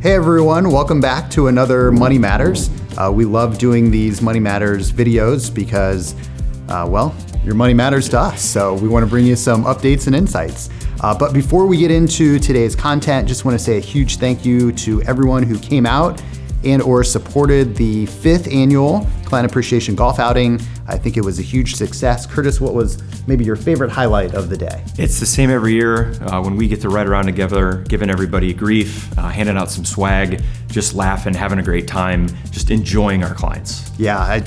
Hey everyone, welcome back to another Money Matters. We love doing these Money Matters videos because, your money matters to us. So we want to bring you some updates and insights. But before we get into today's content, just want to say a huge thank you to everyone who came out and or supported the 5th annual Client Appreciation Golf Outing. I think it was a huge success. Curtis, what was maybe your favorite highlight of the day? It's the same every year when we get to ride around together, giving everybody grief, handing out some swag, just laughing, having a great time, just enjoying our clients. Yeah,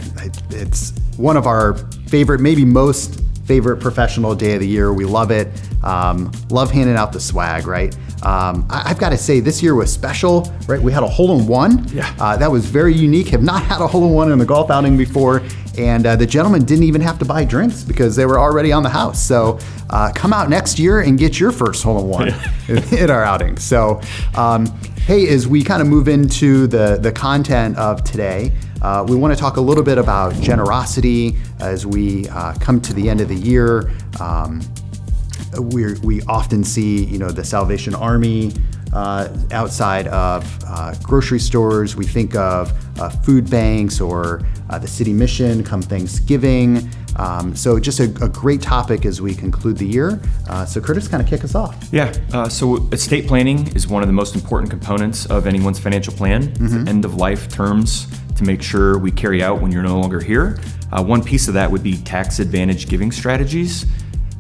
it's one of our favorite, maybe most favorite professional day of the year. We love it. Love handing out the swag, right? I've got to say this year was special, right? We had a hole-in-one. Yeah. That was very unique. Have not had a hole-in-one in the golf outing before. And the gentleman didn't even have to buy drinks because they were already on the house. So come out next year and get your first hole-in-one at our outing. So hey, as we kind of move into the content of today, we want to talk a little bit about generosity as we come to the end of the year. We often see, the Salvation Army outside of grocery stores. We think of food banks or the city mission come Thanksgiving. So just a great topic as we conclude the year. So Curtis, kind of kick us off. Yeah, so estate planning is one of the most important components of anyone's financial plan. It's the end of life terms to make sure we carry out when you're no longer here. One piece of that would be tax advantage giving strategies,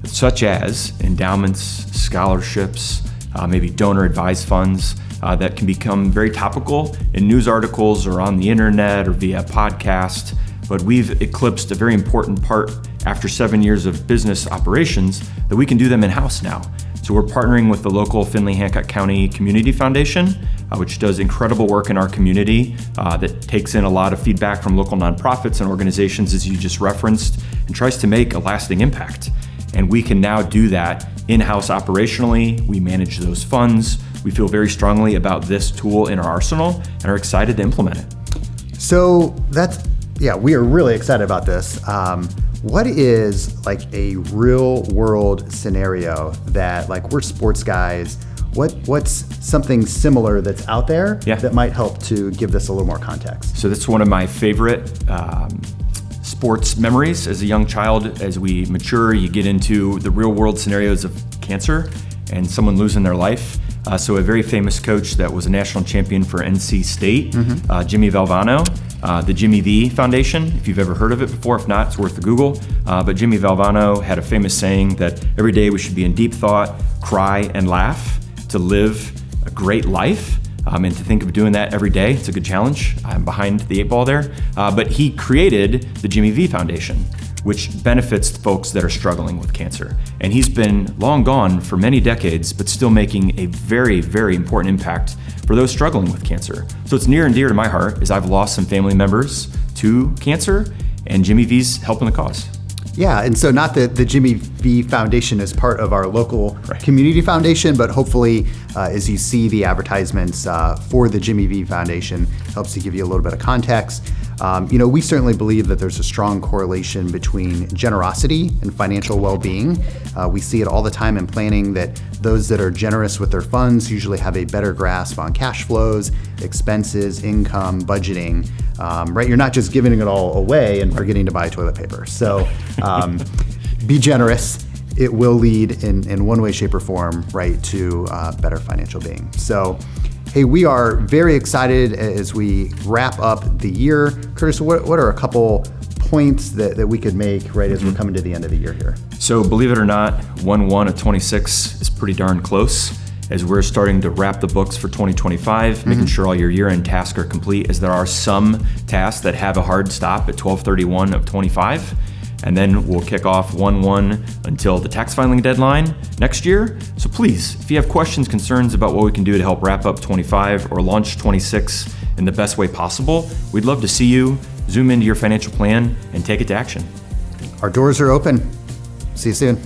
such as endowments, scholarships, maybe donor advised funds that can become very topical in news articles or on the internet or via podcast. But we've eclipsed a very important part after 7 years of business operations that we can do them in-house now. So we're partnering with the local Findlay-Hancock County Community Foundation, which does incredible work in our community that takes in a lot of feedback from local nonprofits and organizations, as you just referenced, and tries to make a lasting impact. And we can now do that in-house operationally. We manage those funds. We feel very strongly about this tool in our arsenal and are excited to implement it. So we are really excited about this. What is like a real world scenario that, like, we're sports guys, what's something similar that's out there that might help to give this a little more context? So that's one of my favorite sports memories as a young child. As we mature, you get into the real world scenarios of cancer and someone losing their life. So a very famous coach that was a national champion for NC State, Jimmy Valvano, the Jimmy V Foundation, if you've ever heard of it before. If not, it's worth a Google. But Jimmy Valvano had a famous saying that every day we should be in deep thought, cry, and laugh to live a great life. And to think of doing that every day, it's a good challenge. I'm behind the 8 ball there. But he created the Jimmy V Foundation, which benefits folks that are struggling with cancer. And he's been long gone for many decades, but still making a very, very important impact for those struggling with cancer. So it's near and dear to my heart, as I've lost some family members to cancer, and Jimmy V's helping the cause. Yeah, and so not that the Jimmy V Foundation is part of our local community foundation, but hopefully as you see the advertisements for the Jimmy V Foundation, helps to give you a little bit of context. We certainly believe that there's a strong correlation between generosity and financial well-being. We see it all the time in planning that those that are generous with their funds usually have a better grasp on cash flows, expenses, income, budgeting, right? You're not just giving it all away and forgetting to buy toilet paper. So be generous. It will lead in one way, shape, or form, right, to better financial being. So, hey, we are very excited as we wrap up the year. Curtis, what are a couple points that we could make, right, as we're coming to the end of the year here? So believe it or not, 1/1 of 26 is pretty darn close as we're starting to wrap the books for 2025, making sure all your year-end tasks are complete, as there are some tasks that have a hard stop at 12/31 of 25. And then we'll kick off 1/1 until the tax filing deadline next year. So please, if you have questions, concerns about what we can do to help wrap up 25 or launch 26 in the best way possible, we'd love to see you zoom into your financial plan and take it to action. Our doors are open. See you soon.